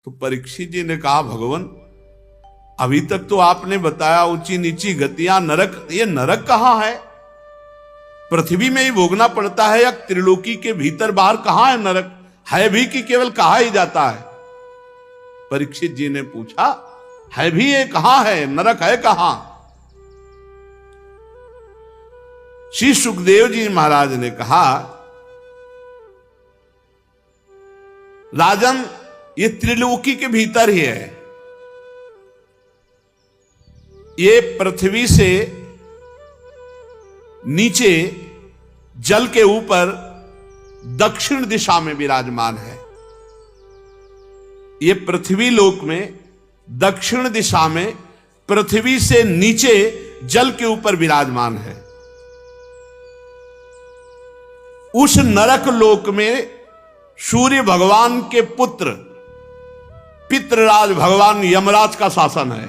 तो परीक्षित जी ने कहा, भगवान अभी तक तो आपने बताया ऊंची नीची गतियां, नरक, ये नरक कहां है? पृथ्वी में ही भोगना पड़ता है या त्रिलोकी के भीतर बाहर कहां है नरक? है भी कि केवल कहा ही जाता है? परीक्षित जी ने पूछा, है भी ये कहां है, नरक है कहां? श्री सुखदेव जी महाराज ने कहा, राजन ये त्रिलोकी के भीतर ही है। ये पृथ्वी से नीचे जल के ऊपर दक्षिण दिशा में विराजमान है। ये पृथ्वी लोक में दक्षिण दिशा में पृथ्वी से नीचे जल के ऊपर विराजमान है। उस नरक लोक में सूर्य भगवान के पुत्र पितृराज भगवान यमराज का शासन है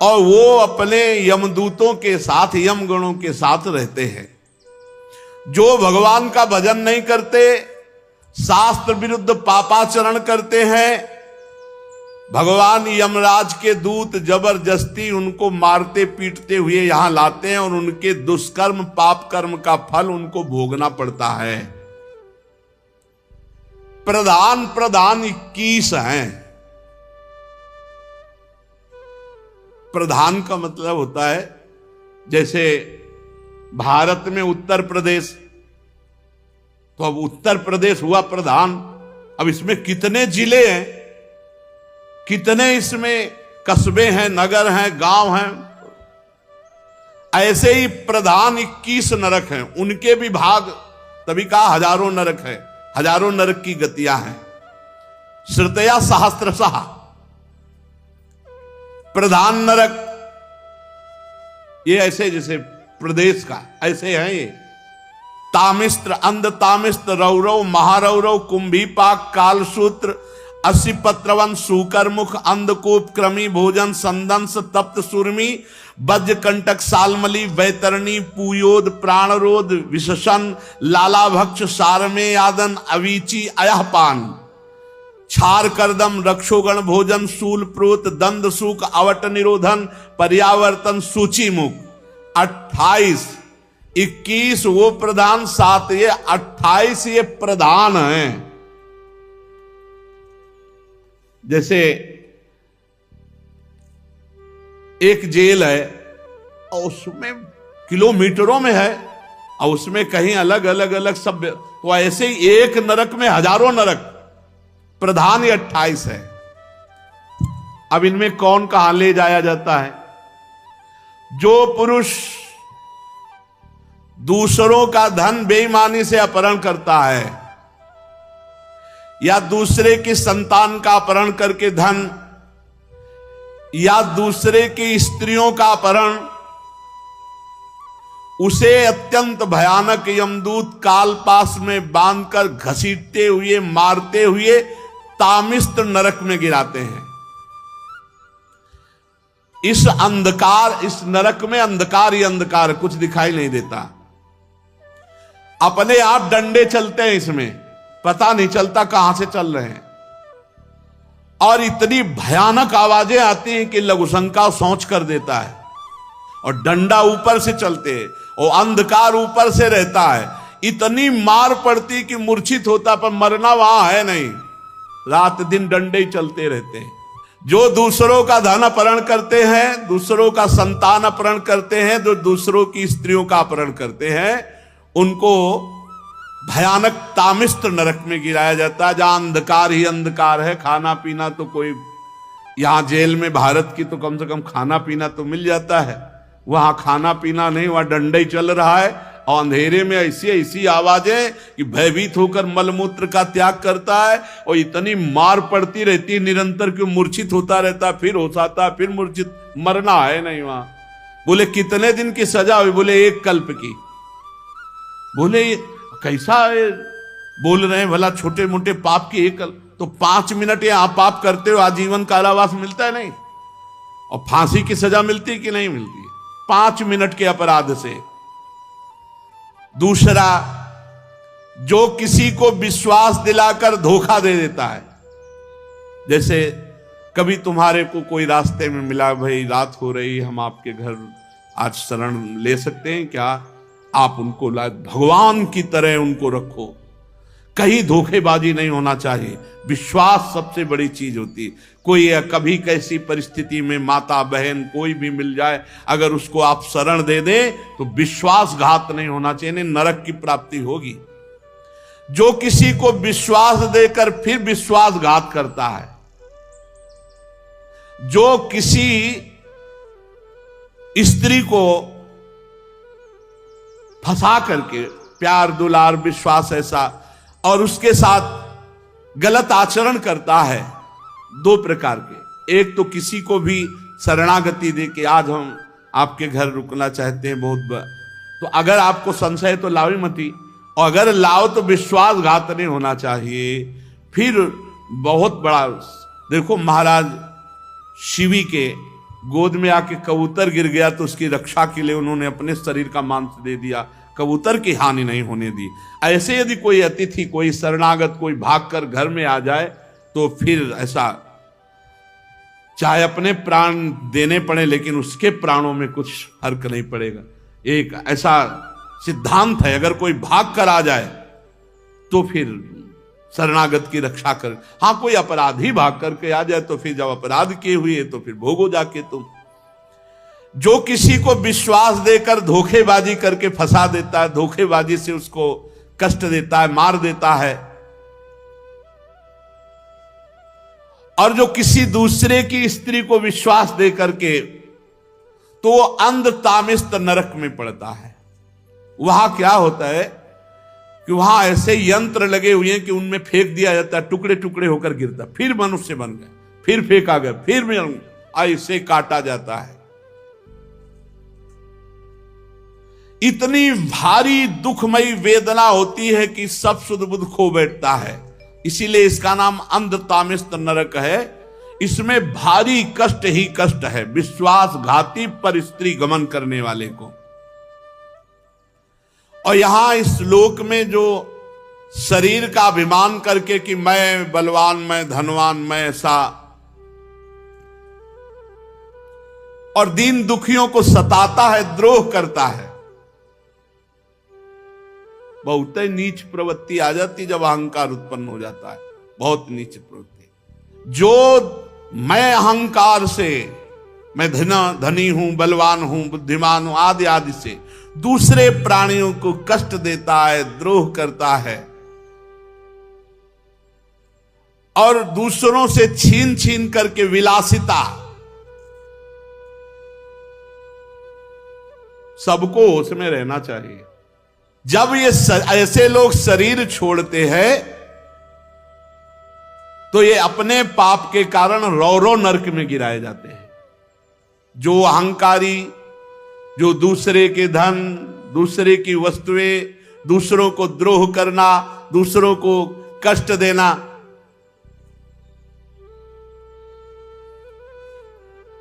और वो अपने यमदूतों के साथ, यमगणों के साथ रहते हैं। जो भगवान का भजन नहीं करते, शास्त्र विरुद्ध पापाचरण करते हैं, भगवान यमराज के दूत जबरदस्ती उनको मारते पीटते हुए यहां लाते हैं और उनके दुष्कर्म पाप कर्म का फल उनको भोगना पड़ता है। प्रधान 21 हैं। प्रधान का मतलब होता है, जैसे भारत में उत्तर प्रदेश, तो अब उत्तर प्रदेश हुआ प्रधान। अब इसमें कितने जिले हैं, कितने इसमें कस्बे हैं, नगर हैं, गांव हैं। ऐसे ही प्रधान 21 नरक हैं, उनके भी भाग, तभी कहा हजारों नरक है, हजारों नरक की गतियां हैं। श्रुतया सहस्त्रशः प्रधान नरक, ये ऐसे जैसे प्रदेश का ऐसे हैं ये। तामिस्त्र, अंध तामिस्त्र, रौरव, महारौरव, कुंभीपाक, कालसूत्र, 80 पत्रवन, सूकरमुख, अंधकूप, क्रमी, भोजन, संदंस, तप्त सूर्मी, वज्रकंटक, सालमली, वैतरणी, पूयोद, प्राणरोध, विशसन, लालाभक्ष, सारमे यादन, अवीची, अयहपान, क्षार करदम, रक्षोगण भोजन, शूल प्रोत, दंद सूक, अवट निरोधन, पर्यावर्तन, सूची मुख। 28, 21 वो प्रधान, 7 ये, 28 ये प्रधान हैं। जैसे एक जेल है और उसमें किलोमीटरों में है और उसमें कहीं अलग अलग अलग सब, तो ऐसे ही एक नरक में हजारों नरक। प्रधान ये 28 है। अब इनमें कौन कहां ले जाया जाता है? जो पुरुष दूसरों का धन बेईमानी से अपहरण करता है या दूसरे की संतान का अपहरण करके धन, या दूसरे की स्त्रियों का अपहरण, उसे अत्यंत भयानक यमदूत कालपास में बांधकर घसीटते हुए, मारते हुए तामिस्त्र नरक में गिराते हैं। इस अंधकार, इस नरक में अंधकार ही अंधकार, कुछ दिखाई नहीं देता। अपने आप डंडे चलते हैं इसमें, पता नहीं चलता कहां से चल रहे हैं। और इतनी भयानक आवाजें आती हैं कि लघुशंका सोच कर देता है। और डंडा ऊपर से चलते हैं और अंधकार ऊपर से रहता है। इतनी मार पड़ती कि मूर्छित होता, पर मरना वहां है नहीं। रात दिन डंडे ही चलते रहते हैं। जो दूसरों का धन अपहरण करते हैं, दूसरों का संतान अपहरण करते हैं, जो दूसरों की स्त्रियों का अपहरण करते हैं, उनको भयानक तामिस्त्र नरक में गिराया जाता है, जहां अंधकार ही अंधकार है। खाना पीना तो कोई, यहां जेल में भारत की तो कम से कम खाना पीना तो मिल जाता है, वहां खाना पीना नहीं, वहां डंडा ही चल रहा है। और अंधेरे में ऐसी ऐसी आवाजें कि भयभीत होकर मलमूत्र का त्याग करता है। और इतनी मार पड़ती रहती है निरंतर कि मूर्छित होता रहता, फिर होश आता, फिर मूर्छित, मरना है नहीं वहां। बोले कितने दिन की सजा हुई? बोले 1 कल्प की। बोले कैसा बोल रहे हैं भला, छोटे मोटे पाप की 1 कल्प? तो 5 मिनट यहां पाप करते हो आजीवन कारावास मिलता है नहीं? और फांसी की सजा मिलती है कि नहीं मिलती? 5 मिनट के अपराध से। दूसरा, जो किसी को विश्वास दिलाकर धोखा दे देता है, जैसे कभी तुम्हारे को कोई रास्ते में मिला, भाई रात हो रही, हम आपके घर आज शरण ले सकते हैं क्या? आप उनको भगवान की तरह उनको रखो, कहीं धोखेबाजी नहीं होना चाहिए। विश्वास सबसे बड़ी चीज होती है। कोई कभी कैसी परिस्थिति में माता बहन कोई भी मिल जाए, अगर उसको आप शरण दे दें तो विश्वासघात नहीं होना चाहिए, नहीं नरक की प्राप्ति होगी। जो किसी को विश्वास देकर फिर विश्वासघात करता है, जो किसी स्त्री को फंसा करके प्यार दुलार विश्वास ऐसा और उसके साथ गलत आचरण करता है, दो प्रकार के। एक तो किसी को भी शरणागति दे के आज हम आपके घर रुकना चाहते हैं बहुत, तो अगर आपको संशय तो लाओ मती, और अगर लाओ तो विश्वासघात नहीं होना चाहिए। फिर बहुत बड़ा, देखो महाराज शिवी के गोद में आके कबूतर गिर गया तो उसकी रक्षा के लिए उन्होंने अपने शरीर का मांस दे दिया, कबूतर की हानि नहीं होने दी। ऐसे यदि कोई अतिथि, कोई शरणागत, कोई भागकर घर में आ जाए तो फिर ऐसा चाहे अपने प्राण देने पड़े लेकिन उसके प्राणों में कुछ फर्क नहीं पड़ेगा। एक ऐसा सिद्धांत है, अगर कोई भाग कर आ जाए तो फिर शरणागत की रक्षा कर। हाँ, कोई अपराधी भाग करके आ जाए तो फिर जब अपराध किए हुए तो फिर भोगो जाके तुम। जो किसी को विश्वास देकर धोखेबाजी करके फंसा देता है, धोखेबाजी से उसको कष्ट देता है, मार देता है, और जो किसी दूसरे की स्त्री को विश्वास दे करके, तो वो अंध तामिस्त नरक में पड़ता है। वहां क्या होता है कि वहां ऐसे यंत्र लगे हुए हैं कि उनमें फेंक दिया जाता है, टुकड़े टुकड़े होकर गिरता, फिर मनुष्य बन गया, फिर फेंका गया, फिर ऐसे काटा जाता है। इतनी भारी दुखमयी वेदना होती है कि सब सुध बुध खो बैठता है। इसीलिए इसका नाम अंध तामिस्त नरक है। इसमें भारी कष्ट ही कष्ट है विश्वासघाती पर स्त्री गमन करने वाले को। और यहां इस लोक में जो शरीर का अभिमान करके कि मैं बलवान, मैं धनवान, मैं ऐसा, और दीन दुखियों को सताता है, द्रोह करता है, बहुत ही नीच प्रवृत्ति आ जाती जब अहंकार उत्पन्न हो जाता है, बहुत नीच प्रवृत्ति। जो मैं अहंकार से, मैं धनी हूं, बलवान हूं, बुद्धिमान हूं आदि आदि से दूसरे प्राणियों को कष्ट देता है, द्रोह करता है, और दूसरों से छीन छीन करके विलासिता, सबको उसमें रहना चाहिए। जब ये ऐसे लोग शरीर छोड़ते हैं तो ये अपने पाप के कारण रौरव नरक में गिराए जाते हैं। जो अहंकारी, जो दूसरे के धन, दूसरे की वस्तुएं, दूसरों को द्रोह करना, दूसरों को कष्ट देना,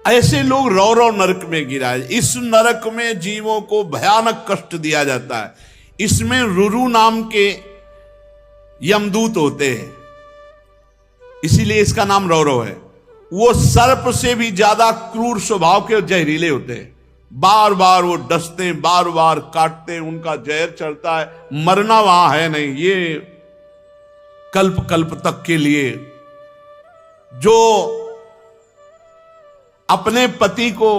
ऐसे लोग रौरव नरक में गिराए। इस नरक में जीवों को भयानक कष्ट दिया जाता है। इसमें रुरु नाम के यमदूत होते हैं, इसीलिए इसका नाम रौरव है। वो सर्प से भी ज्यादा क्रूर स्वभाव के, जहरीले होते हैं। बार बार वो डसते हैं, बार बार काटते हैं, उनका जहर चढ़ता है, मरना वहां है नहीं, ये कल्प कल्प तक के लिए। जो अपने पति को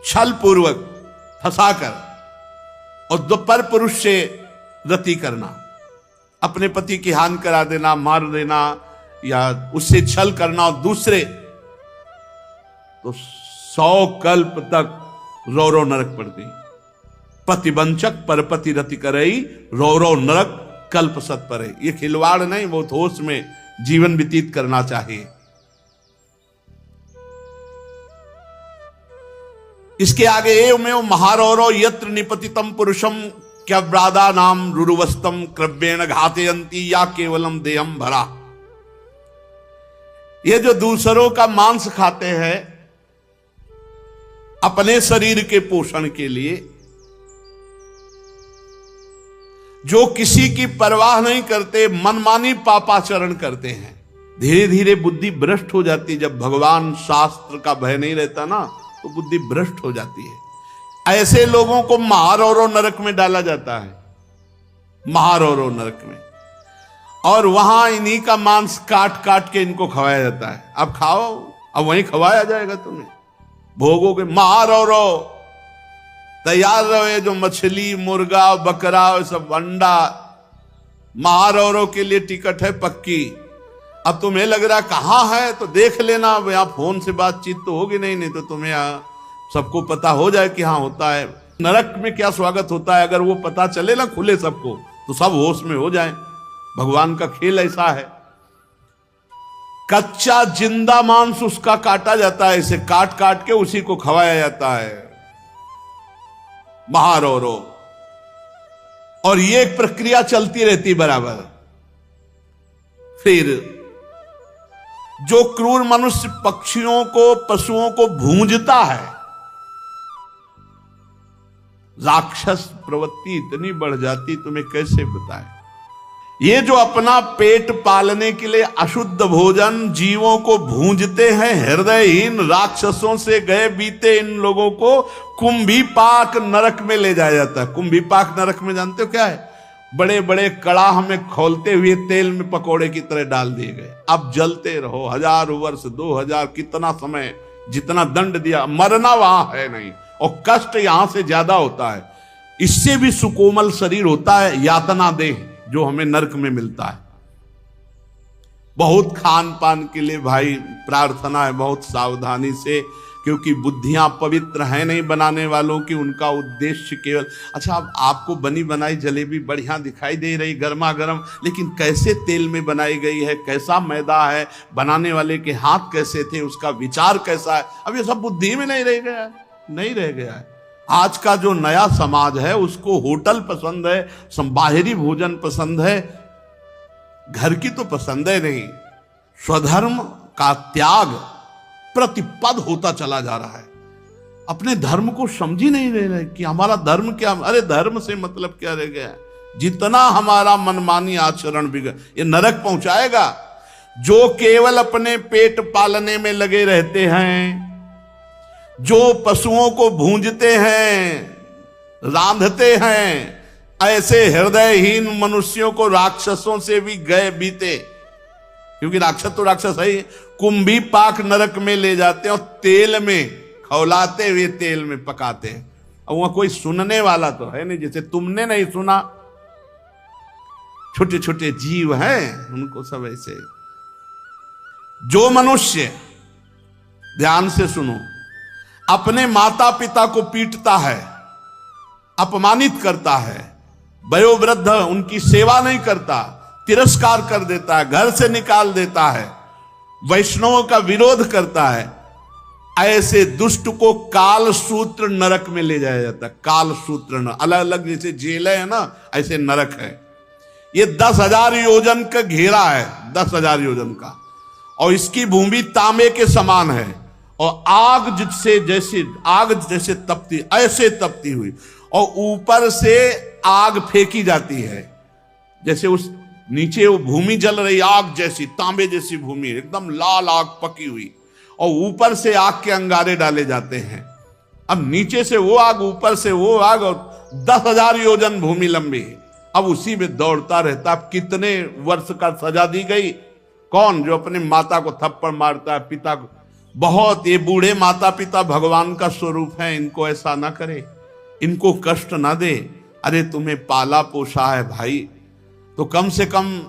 छल पूर्वक फंसाकर और दोपहर पुरुष से रति करना, अपने पति की हानि करा देना, मार देना या उससे छल करना, और दूसरे तो 100 कल्प तक रौरव नरक पड़ती। पतिवंचक परपति रति करई, रौरव नरक कल्प सत परे। ये खिलवाड़ नहीं, बहुत होश में जीवन व्यतीत करना चाहिए। इसके आगे एवमेव महारौरव यत्र निपतितम पुरुषम क्यव्रादा नाम रुरुवस्तम क्रव्येण घातयंती या केवलम देहम भरा। ये जो दूसरों का मांस खाते हैं अपने शरीर के पोषण के लिए, जो किसी की परवाह नहीं करते, मनमानी पापाचरण करते हैं, धीरे धीरे बुद्धि भ्रष्ट हो जाती है। जब भगवान शास्त्र का भय नहीं रहता ना, तो बुद्धि भ्रष्ट हो जाती है। ऐसे लोगों को महारौरव नरक में डाला जाता है, महारौरव नरक में, और वहां इन्हीं का मांस काट काट के इनको खवाया जाता है। अब खाओ, अब वहीं खवाया जाएगा तुम्हें, भोगोगे। महारौरव तैयार रहे, जो मछली, मुर्गा, बकरा, सब अंडा, महारौरव के लिए टिकट है पक्की। अब तुम्हें लग रहा कहां है, तो देख लेना, अब यहां फोन से बातचीत तो होगी नहीं तो तुम्हें यहां सबको पता हो जाए कि हाँ होता है। नरक में क्या स्वागत होता है, अगर वो पता चले ना खुले सबको, तो सब होश में हो जाए। भगवान का खेल ऐसा है। कच्चा जिंदा मांस उसका काटा जाता है, इसे काट काट के उसी को खवाया जाता है, महारौरव। और ये एक प्रक्रिया चलती रहती बराबर। फिर जो क्रूर मनुष्य पक्षियों को, पशुओं को भूंजता है, राक्षस प्रवृत्ति इतनी बढ़ जाती, तुम्हें कैसे बताएं। ये जो अपना पेट पालने के लिए अशुद्ध भोजन जीवों को भूंजते हैं, हृदयहीन राक्षसों से गए बीते इन लोगों को कुंभीपाक नरक में ले जाया जाता है। कुंभीपाक नरक में जानते हो क्या है? बड़े बड़े कड़ाह में खौलते हुए तेल में पकोड़े की तरह डाल दिए गए। अब जलते रहो 1000 वर्ष, 2000, कितना समय, जितना दंड दिया, मरना वहां है नहीं, और कष्ट यहां से ज्यादा होता है। इससे भी सुकोमल शरीर होता है यातना देह, जो हमें नरक में मिलता है। बहुत खान पान के लिए भाई प्रार्थना है, बहुत सावधानी से, क्योंकि बुद्धियां पवित्र हैं नहीं बनाने वालों की। उनका उद्देश्य केवल, अच्छा अब आपको बनी बनाई जलेबी बढ़िया दिखाई दे रही, गर्मा गर्म, लेकिन कैसे तेल में बनाई गई है, कैसा मैदा है, बनाने वाले के हाथ कैसे थे, उसका विचार कैसा है, अब ये सब बुद्धि में नहीं रह गया है, नहीं रह गया है। आज का जो नया समाज है उसको होटल पसंद है, बाहरी भोजन पसंद है, घर की तो पसंद है नहीं। स्वधर्म का त्याग प्रतिपद होता चला जा रहा है। अपने धर्म को समझ ही नहीं रहे कि हमारा धर्म क्या। अरे धर्म से मतलब क्या रह गया? जितना हमारा मनमानी आचरण बिगड़, ये नरक पहुंचाएगा। जो केवल अपने पेट पालने में लगे रहते हैं, जो पशुओं को भूंजते हैं, रांधते हैं, ऐसे हृदयहीन मनुष्यों को राक्षसों से भी गए बीते, क्योंकि राक्षस तो राक्षस है ही, कुंभीपाक नरक में ले जाते हैं और तेल में खौलाते हुए तेल में पकाते हैं। और वहां कोई सुनने वाला तो है नहीं, जैसे तुमने नहीं सुना, छोटे छोटे जीव हैं, उनको सब ऐसे। जो मनुष्य, ध्यान से सुनो, अपने माता पिता को पीटता है, अपमानित करता है, वयोवृद्ध उनकी सेवा नहीं करता, तिरस्कार कर देता है, घर से निकाल देता है, वैष्णवों का विरोध करता है, ऐसे दुष्ट को काल सूत्र नरक में ले जाया जाता है। काल सूत्र, अलग अलग जैसे जेलें है ना, ऐसे नरक है। ये 10,000 योजन का घेरा है, 10,000 योजन का, और इसकी भूमि तांबे के समान है, और आग जैसे तपती, ऐसे तपती हुई, और ऊपर से आग फेंकी जाती है, जैसे उस नीचे वो भूमि जल रही, आग जैसी, तांबे जैसी भूमि, एकदम लाल आग पकी हुई, और ऊपर से आग के अंगारे डाले जाते हैं। अब नीचे से वो आग, ऊपर से वो आग, और 10,000 योजन भूमि लंबी। अब उसी में दौड़ता रहता। अब कितने वर्ष का सजा दी गई? कौन? जो अपने माता को थप्पड़ मारता है, पिता को। बहुत, ये बूढ़े माता पिता भगवान का स्वरूप है, इनको ऐसा ना करे, इनको कष्ट ना दे। अरे तुम्हें पाला पोसा है भाई, तो कम से कम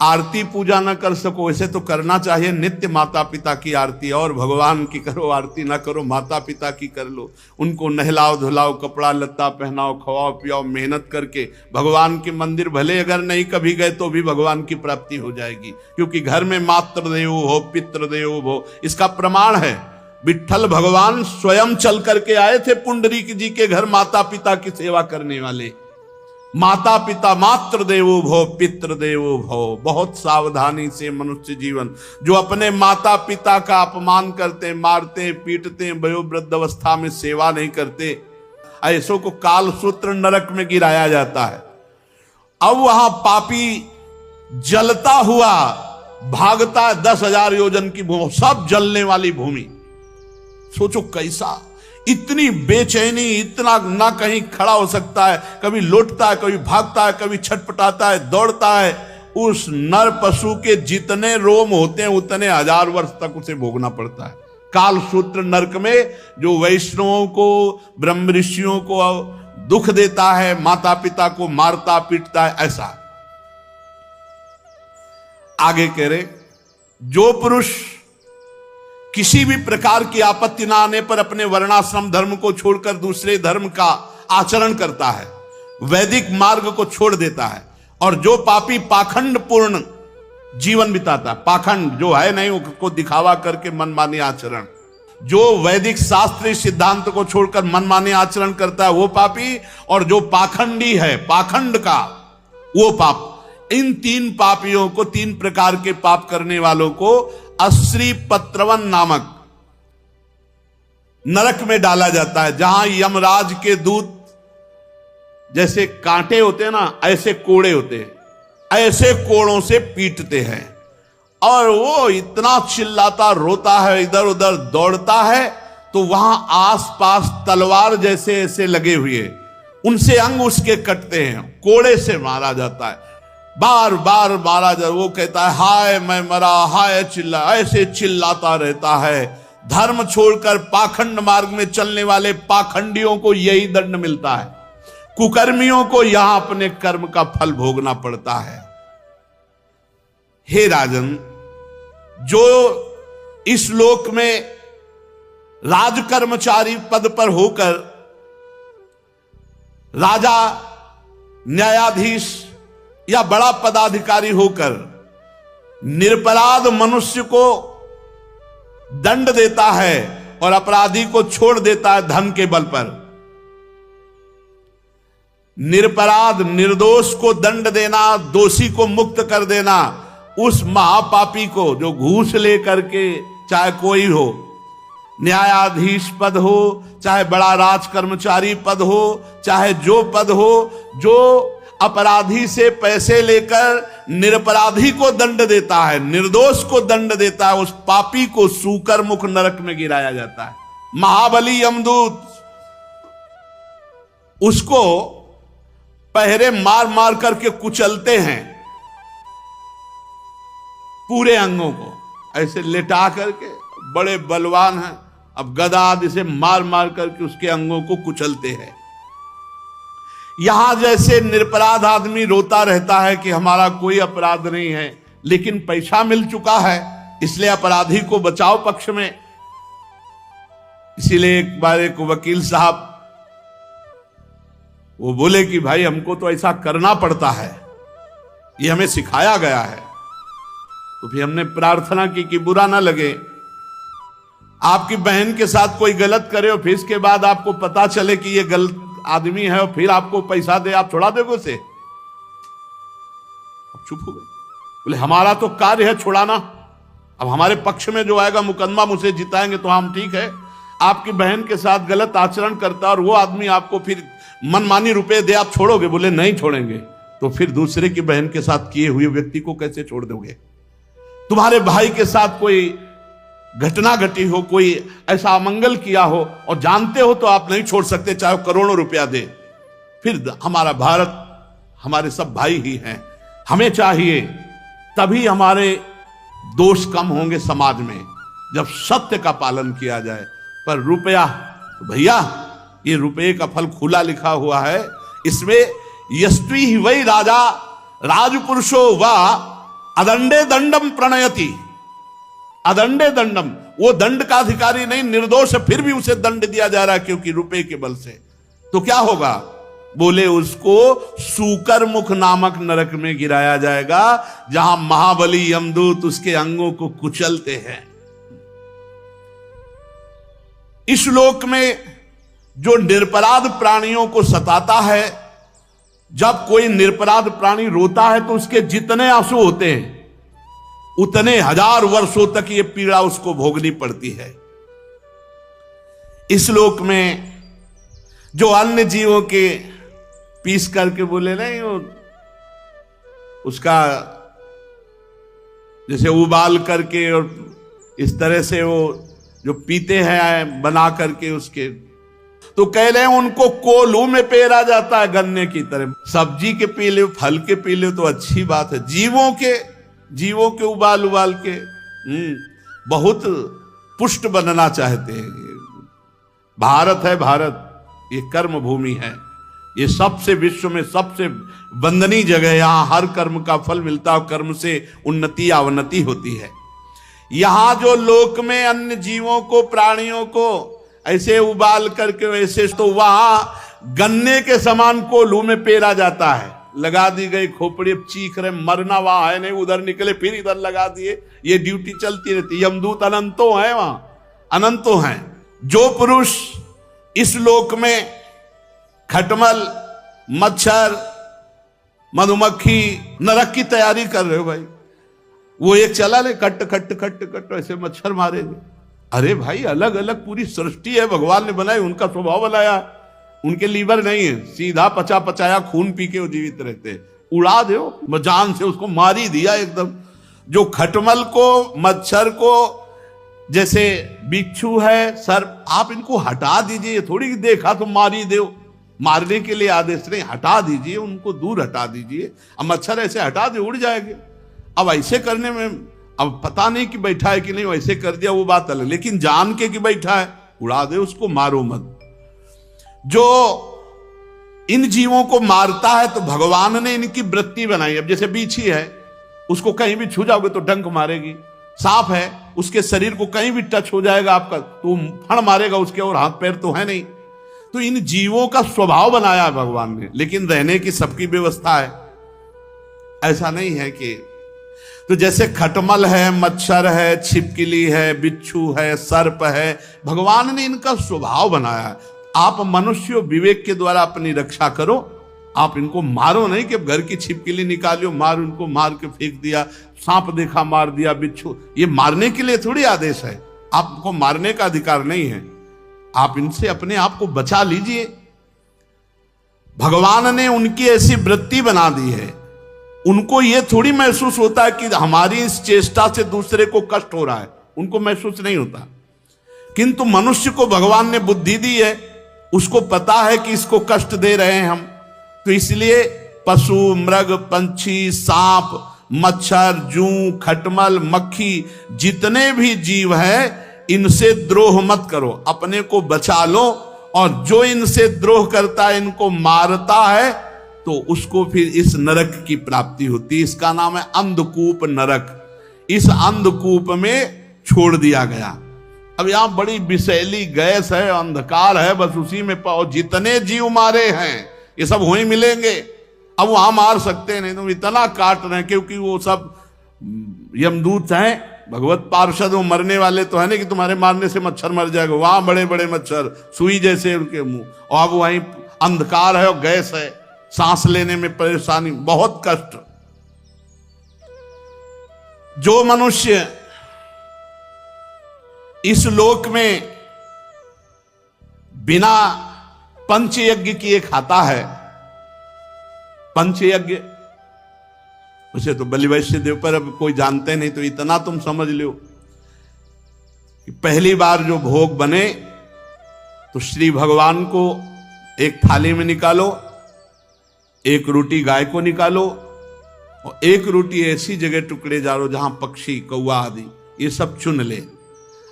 आरती पूजा ना कर सको, वैसे तो करना चाहिए नित्य माता पिता की आरती, और भगवान की करो, आरती ना करो माता पिता की कर लो। उनको नहलाओ धुलाओ, कपड़ा लत्ता पहनाओ, खवाओ पियाओ, मेहनत करके भगवान के मंदिर भले अगर नहीं कभी गए तो भी भगवान की प्राप्ति हो जाएगी, क्योंकि घर में मातृदेवो हो पितृदेवो हो, इसका प्रमाण है। विट्ठल भगवान स्वयं चल करके आए थे पुंडरीक जी के घर, माता पिता की सेवा करने वाले। माता पिता मातृदेवो भव पितृदेवो भव। बहुत सावधानी से मनुष्य जीवन, जो अपने माता पिता का अपमान करते, मारते, पीटते, वयोवृद्ध अवस्था में सेवा नहीं करते, ऐसों को काल सूत्र नरक में गिराया जाता है। अब वहां पापी जलता हुआ भागता है 10,000 योजन की भूमि, सब जलने वाली भूमि। सोचो कैसा, इतनी बेचैनी, इतना ना कहीं खड़ा हो सकता है, कभी लौटता है, कभी भागता है, कभी छटपटाता है, दौड़ता है। उस नर पशु के जितने रोम होते हैं उतने 1000 वर्ष तक उसे भोगना पड़ता है। कालसूत्र नरक में जो वैष्णवों को, ब्रह्म ऋषियों को दुख देता है, माता पिता को मारता पीटता है, ऐसा। आगे कह रहे, जो पुरुष किसी भी प्रकार की आपत्ति ना आने पर अपने वर्णाश्रम धर्म को छोड़कर दूसरे धर्म का आचरण करता है, वैदिक मार्ग को छोड़ देता है, और जो पापी पाखंड पूर्ण जीवन बिताता है, पाखंड जो है नहीं उसको दिखावा करके मनमानी आचरण, जो वैदिक शास्त्रीय सिद्धांत को छोड़कर मनमानी आचरण करता है वो पापी, और जो पाखंडी है, पाखंड का वो पाप। इन 3 पापियों को, 3 प्रकार के पाप करने वालों को अश्री पत्रवन नामक नरक में डाला जाता है, जहां यमराज के दूत जैसे कांटे होते हैं ना, ऐसे कोड़े होते हैं, ऐसे कोड़ों से पीटते हैं। और वो इतना चिल्लाता, रोता है, इधर उधर दौड़ता है, तो वहां आसपास तलवार जैसे ऐसे लगे हुए, उनसे अंग उसके कटते हैं, कोड़े से मारा जाता है, बार बार मारा जाता। वो कहता है हाय मैं मरा, हाय चिल्ला, ऐसे चिल्लाता रहता है। धर्म छोड़कर पाखंड मार्ग में चलने वाले पाखंडियों को यही दंड मिलता है। कुकर्मियों को यहां अपने कर्म का फल भोगना पड़ता है। हे राजन, जो इस लोक में राजकर्मचारी पद पर होकर राजा, न्यायाधीश या बड़ा पदाधिकारी होकर निरपराध मनुष्य को दंड देता है और अपराधी को छोड़ देता है धन के बल पर, निरपराध निर्दोष को दंड देना, दोषी को मुक्त कर देना, उस महापापी को जो घूस लेकर के, चाहे कोई हो, न्यायाधीश पद हो, चाहे बड़ा राज कर्मचारी पद हो, चाहे जो पद हो, जो अपराधी से पैसे लेकर निरपराधी को दंड देता है, निर्दोष को दंड देता है, उस पापी को सूकर मुख नरक में गिराया जाता है। महाबली यमदूत उसको पहरे मार मार करके कुचलते हैं, पूरे अंगों को ऐसे लेटा करके, बड़े बलवान हैं, अब गदा आदि से मार मार करके उसके अंगों को कुचलते हैं। यहां जैसे निरपराध आदमी रोता रहता है कि हमारा कोई अपराध नहीं है, लेकिन पैसा मिल चुका है, इसलिए अपराधी को बचाओ पक्ष में। इसीलिए एक बार एक वकील साहब वो बोले कि भाई हमको तो ऐसा करना पड़ता है, ये हमें सिखाया गया है। तो फिर हमने प्रार्थना की कि बुरा ना लगे, आपकी बहन के साथ कोई गलत करे और फिर इसके बाद आपको पता चले कि ये गलत आदमी है और फिर आपको पैसा दे, आप छोड़ा दोगे उसे? अब चुप हो गए। बोले हमारा तो कार्य है छुड़ाना, अब हमारे पक्ष में जो आएगा मुकदमा मुझसे जिताएंगे तो हम ठीक है। आपकी बहन के साथ गलत आचरण करता है और वो आदमी आपको फिर मनमानी रुपए दे, आप छोड़ोगे? बोले नहीं छोड़ेंगे। तो फिर दूसरे की बहन के साथ किए हुए व्यक्ति को कैसे छोड़ दोगे? तुम्हारे भाई के साथ कोई घटना घटी हो, कोई ऐसा अमंगल किया हो और जानते हो तो आप नहीं छोड़ सकते, चाहे करोड़ों रुपया दे। फिर हमारा भारत, हमारे सब भाई ही हैं, हमें चाहिए, तभी हमारे दोष कम होंगे समाज में, जब सत्य का पालन किया जाए। पर रुपया, तो भैया ये रुपये का फल खुला लिखा हुआ है, इसमें यस्वी ही वही राजा राजपुरुषो व अदंडे दंडम प्रणयति। अदंडे दंडम, वो दंड का अधिकारी नहीं, निर्दोष है, फिर भी उसे दंड दिया जा रहा है क्योंकि रुपए के बल से। तो क्या होगा? बोले उसको सूकर मुख नामक नरक में गिराया जाएगा, जहां महाबली यमदूत उसके अंगों को कुचलते हैं। इस लोक में जो निरपराध प्राणियों को सताता है, जब कोई निरपराध प्राणी रोता है तो उसके जितने आंसू होते हैं उतने 1000 वर्षों तक ये पीड़ा उसको भोगनी पड़ती है। इस लोक में जो अन्य जीवों के पीस करके बोले नहीं, उसका जैसे उबाल करके और इस तरह से वो जो पीते हैं बना करके उसके, तो कह रहे हैं उनको कोल्हू में पेरा जाता है गन्ने की तरह। सब्जी के पी लो, फल के पी लो तो अच्छी बात है, जीवों के उबाल उबाल के बहुत पुष्ट बनना चाहते हैं। भारत है, भारत ये कर्म भूमि है, ये सबसे विश्व में सबसे वंदनीय जगह है। यहां हर कर्म का फल मिलता है, कर्म से उन्नति अवनति होती है। यहां जो लोक में अन्य जीवों को, प्राणियों को ऐसे उबाल करके वैसे, तो वहां गन्ने के समान कोल्हू में पेरा जाता है। लगा दी गई खोपड़ी, चीख रहे, मरना वहां है नहीं, उधर निकले फिर इधर लगा दिए, ये ड्यूटी चलती रहती। यमदूत अनंतों हैं, वहां अनंतों हैं। जो पुरुष इस लोक में खटमल, मच्छर, मधुमक्खी, नरक की तैयारी कर रहे हो भाई, वो एक चला ले कट कट कट कट ऐसे मच्छर मारेंगे। अरे भाई अलग अलग पूरी सृष्टि है, भगवान ने बनाई, उनका स्वभाव बनाया, उनके लीवर नहीं है, सीधा पचा पचाया खून पी के वो जीवित रहते। उड़ा दो जान से, उसको मार ही दिया एकदम। जो खटमल को, मच्छर को, जैसे बिच्छू है, सर्प, आप इनको हटा दीजिए, थोड़ी देखा तो मार ही दो, मारने के लिए आदेश नहीं, हटा दीजिए, उनको दूर हटा दीजिए। अब मच्छर ऐसे हटा दे उड़ जाएंगे। अब ऐसे करने में अब पता नहीं कि बैठा है कि नहीं, वैसे कर दिया वो बात अलग, लेकिन जान के कि बैठा है उड़ा दे, उसको मारो मत। जो इन जीवों को मारता है तो भगवान ने इनकी वृत्ति बनाई। अब जैसे बीछी है, उसको कहीं भी छू जाओगे तो डंक मारेगी। सांप है, उसके शरीर को कहीं भी टच हो जाएगा आपका तो फण मारेगा उसके, और हाथ पैर तो है नहीं। तो इन जीवों का स्वभाव बनाया है भगवान ने, लेकिन रहने की सबकी व्यवस्था है, ऐसा नहीं है कि। तो जैसे खटमल है, मच्छर है, छिपकली है, बिच्छू है, सर्प है, भगवान ने इनका स्वभाव बनाया है। आप मनुष्य विवेक के द्वारा अपनी रक्षा करो, आप इनको मारो नहीं कि घर की छिपकली निकालियो, मार, उनको मार के फेंक दिया, सांप देखा मार दिया, बिच्छू, ये मारने के लिए थोड़ी आदेश है, आपको मारने का अधिकार नहीं है। आप इनसे अपने आप को बचा लीजिए। भगवान ने उनकी ऐसी वृत्ति बना दी है, उनको ये थोड़ी महसूस होता है कि हमारी इस चेष्टा से दूसरे को कष्ट हो रहा है, उनको महसूस नहीं होता। किंतु मनुष्य को भगवान ने बुद्धि दी है, उसको पता है कि इसको कष्ट दे रहे हैं हम, तो इसलिए पशु, मृग, पंछी, सांप, मच्छर, जूं, खटमल, मक्खी, जितने भी जीव हैं, इनसे द्रोह मत करो, अपने को बचा लो। और जो इनसे द्रोह करता है, इनको मारता है, तो उसको फिर इस नरक की प्राप्ति होती है। इसका नाम है अंधकूप नरक। इस अंधकूप में छोड़ दिया गया। अब यहां बड़ी विषैली गैस है, अंधकार है, बस उसी में पाओ। जितने जीव मारे हैं ये सब वहीं मिलेंगे। अब वहां मार सकते नहीं, तो इतना काट रहे हैं, क्योंकि वो सब यमदूत हैं, भगवत पार्षद, वो मरने वाले तो है नहीं कि तुम्हारे मारने से मच्छर मर जाएगा। वहां बड़े बड़े मच्छर, सुई जैसे उनके मुंह, और अब वहीं अंधकार है और गैस है, सांस लेने में परेशानी, बहुत कष्ट। जो मनुष्य इस लोक में बिना पंचयज्ञ किए खाता है, पंचयज्ञ उसे तो बलि वैश्य देव पर अब कोई जानते नहीं, तो इतना तुम समझ लो कि पहली बार जो भोग बने तो श्री भगवान को एक थाली में निकालो, एक रोटी गाय को निकालो, और एक रोटी ऐसी जगह टुकड़े डालो जहां पक्षी, कौवा आदि ये सब चुन ले।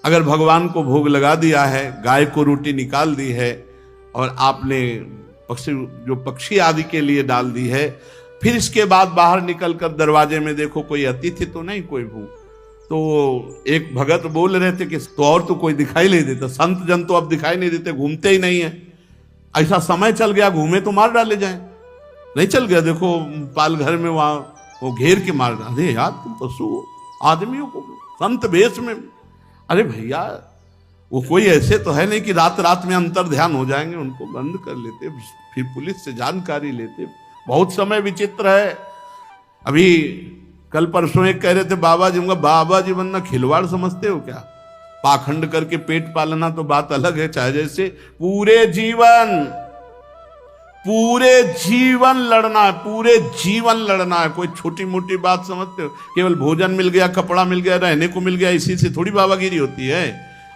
अगर भगवान को भोग लगा दिया है, गाय को रोटी निकाल दी है, और आपने पक्षी, जो पक्षी आदि के लिए डाल दी है, फिर इसके बाद बाहर निकलकर दरवाजे में देखो कोई अतिथि तो नहीं, कोई भूख। तो एक भगत बोल रहे थे कि तो और तो कोई दिखाई नहीं देता, संत जन तो अब दिखाई नहीं देते, घूमते ही नहीं है। ऐसा समय चल गया, घूमे तो मार डाले जाए, नहीं चल गया। देखो पाल घर में वहां वो घेर के मार डाले, यार तुम पशु आदमियों को संत भेष में। अरे भैया वो कोई ऐसे तो है नहीं कि रात रात में अंतर ध्यान हो जाएंगे, उनको बंद कर लेते, फिर पुलिस से जानकारी लेते। बहुत समय विचित्र है। अभी कल परसों एक कह रहे थे बाबा जी, बाबा जी बनना खिलवाड़ समझते हो क्या? पाखंड करके पेट पालना तो बात अलग है, चाहे जैसे पूरे जीवन पूरे जीवन लड़ना है, पूरे जीवन लड़ना है। कोई छोटी मोटी बात समझते हो? केवल भोजन मिल गया, कपड़ा मिल गया, रहने को मिल गया, इसी से थोड़ी बाबागिरी होती है।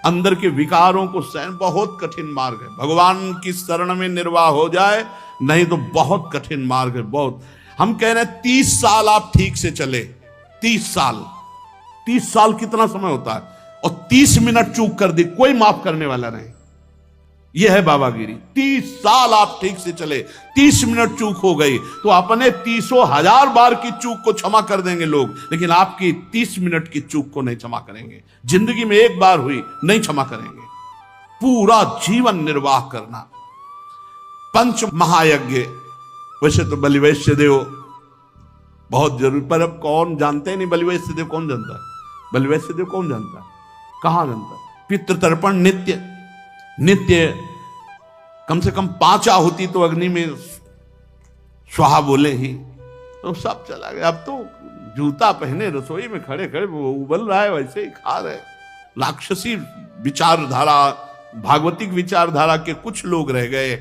अंदर के विकारों को सहन बहुत कठिन मार्ग है। भगवान की शरण में निर्वाह हो जाए, नहीं तो बहुत कठिन मार्ग है, बहुत। हम कह रहे हैं 30 साल आप ठीक से चले, 30 साल, 30 साल कितना समय होता है, और 30 मिनट चूक कर दी, कोई माफ करने वाला नहीं। यह है बाबागिरी। 30 साल आप ठीक से चले, 30 मिनट चूक हो गई तो अपने 30,000 बार की चूक को क्षमा कर देंगे लोग, लेकिन आपकी 30 मिनट की चूक को नहीं क्षमा करेंगे। जिंदगी में एक बार हुई, नहीं क्षमा करेंगे। पूरा जीवन निर्वाह करना। पंच महायज्ञ, वैसे तो बलिवैश्य देव बहुत जरूरी, पर अब कौन जानते नहीं बलिवैश्य देव, कौन जानता है? बलिवैश्य देव कौन जानता है? कहां जानता है? पितृतर्पण नित्य, नित्य कम से कम 5 आहुति तो अग्नि में स्वाहा बोले ही, तो सब चला गया। अब तो जूता पहने रसोई में खड़े खड़े वो उबल रहा है, वैसे ही खा रहे। राक्षसी विचारधारा, भागवतिक विचारधारा के कुछ लोग रह गए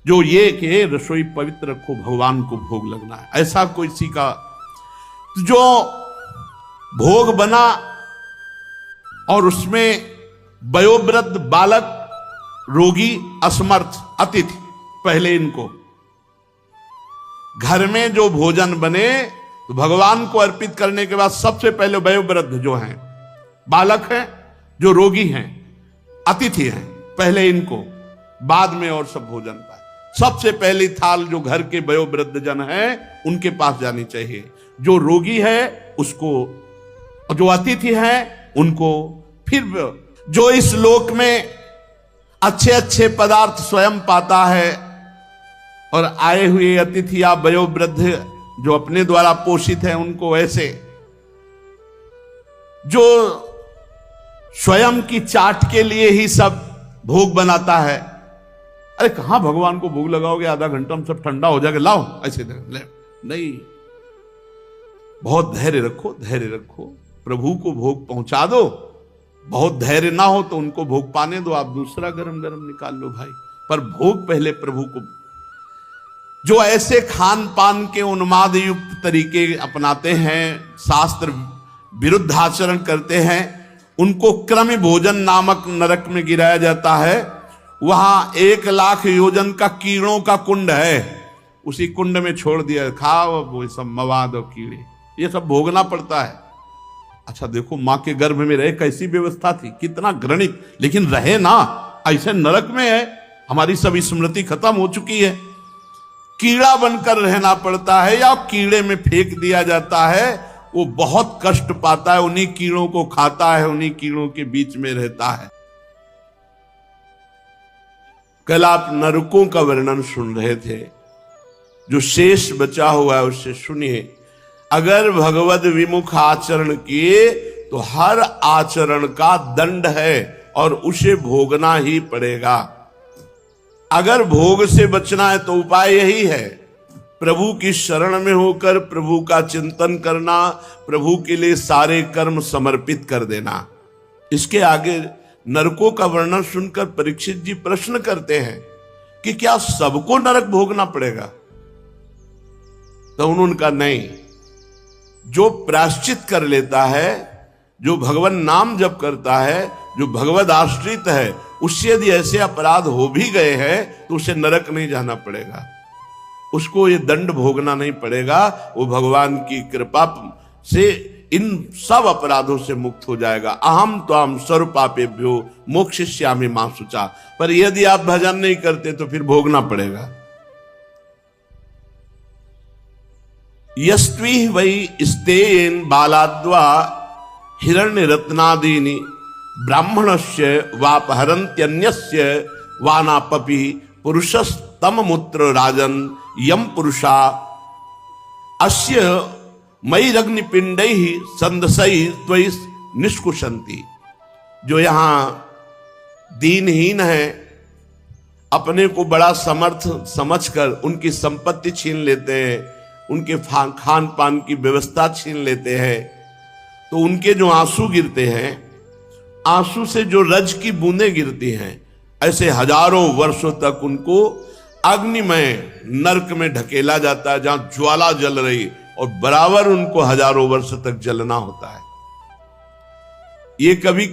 जो ये कि रसोई पवित्र रखो, भगवान को भोग लगना है। ऐसा कोई सी का जो भोग बना और उसमें वयोवृद्ध, बालक, रोगी, असमर्थ, अतिथि, पहले इनको घर में जो भोजन बने तो भगवान को अर्पित करने के बाद सबसे पहले वयोवृद्ध जो हैं, बालक हैं, जो रोगी हैं, अतिथि हैं, पहले इनको, बाद में और सब भोजन पाए। सबसे पहली थाल जो घर के वयोवृद्ध जन हैं उनके पास जानी चाहिए, जो रोगी है उसको, और जो अतिथि हैं उनको। फिर जो इस लोक में अच्छे अच्छे पदार्थ स्वयं पाता है और आए हुए अतिथि या वयोवृद्ध जो अपने द्वारा पोषित हैं उनको ऐसे, जो स्वयं की चाट के लिए ही सब भोग बनाता है। अरे कहां भगवान को भोग लगाओगे, आधा घंटा में सब ठंडा हो जाएगा, लाओ ऐसे ले। नहीं, बहुत धैर्य रखो, धैर्य रखो, प्रभु को भोग पहुंचा दो। बहुत धैर्य ना हो तो उनको भोग पाने दो, आप दूसरा गरम गरम निकाल लो भाई, पर भोग पहले प्रभु को। जो ऐसे खान पान के उन्माद युक्त तरीके अपनाते हैं, शास्त्र विरुद्ध आचरण करते हैं, उनको क्रम भोजन नामक नरक में गिराया जाता है। वहां 1,00,000 योजन का कीड़ों का कुंड है, उसी कुंड में छोड़ दिया, खाओ वो सब मवाद और कीड़े, ये सब भोगना पड़ता है। अच्छा देखो, मां के गर्भ में रहे कैसी व्यवस्था थी, कितना घृणित, लेकिन रहे ना, ऐसे नरक में है। हमारी सब स्मृति खत्म हो चुकी है। कीड़ा बनकर रहना पड़ता है या कीड़े में फेंक दिया जाता है, वो बहुत कष्ट पाता है, उन्हीं कीड़ों को खाता है, उन्हीं कीड़ों के बीच में रहता है। कल आप नरकों का वर्णन सुन रहे थे, जो शेष बचा हुआ है उससे सुनिए। अगर भगवद विमुख आचरण किए तो हर आचरण का दंड है और उसे भोगना ही पड़ेगा। अगर भोग से बचना है तो उपाय यही है, प्रभु की शरण में होकर प्रभु का चिंतन करना, प्रभु के लिए सारे कर्म समर्पित कर देना। इसके आगे नरकों का वर्णन सुनकर परीक्षित जी प्रश्न करते हैं कि क्या सबको नरक भोगना पड़ेगा? तो उन्होंने कहा नहीं, जो प्रायश्चित कर लेता है, जो भगवान नाम जप करता है, जो भगवद आश्रित है, उससे यदि ऐसे अपराध हो भी गए हैं तो उसे नरक नहीं जाना पड़ेगा, उसको ये दंड भोगना नहीं पड़ेगा। वो भगवान की कृपा से इन सब अपराधों से मुक्त हो जाएगा। अहम त्वाम सर्व पापेभ्यो मोक्षयिष्यामि मां शुचा। पर यदि आप भजन नहीं करते तो फिर भोगना पड़ेगा। यस्त्वी वै स्तेन बालाद्वा हिरण्य रत्नादीनि ब्राह्मणस्य वापहरन्त्यन्यस्य वानापपि पुरुषस्तममुत्र राजन यम पुरुषा अस्य मयिरग्निपिंडैः संदसैः त्वयि निष्कुशन्ति। जो यहाँ दीनहीन है, अपने को बड़ा समर्थ समझकर उनकी संपत्ति छीन लेते हैं, उनके खान पान की व्यवस्था छीन लेते हैं, तो उनके जो आंसू गिरते हैं, आंसू से जो रज की बूंदें गिरती हैं, ऐसे हजारों वर्षों तक उनको अग्निमय नरक में ढकेला जाता है, जहां ज्वाला जल रही और बराबर उनको हजारों वर्ष तक जलना होता है। ये कभी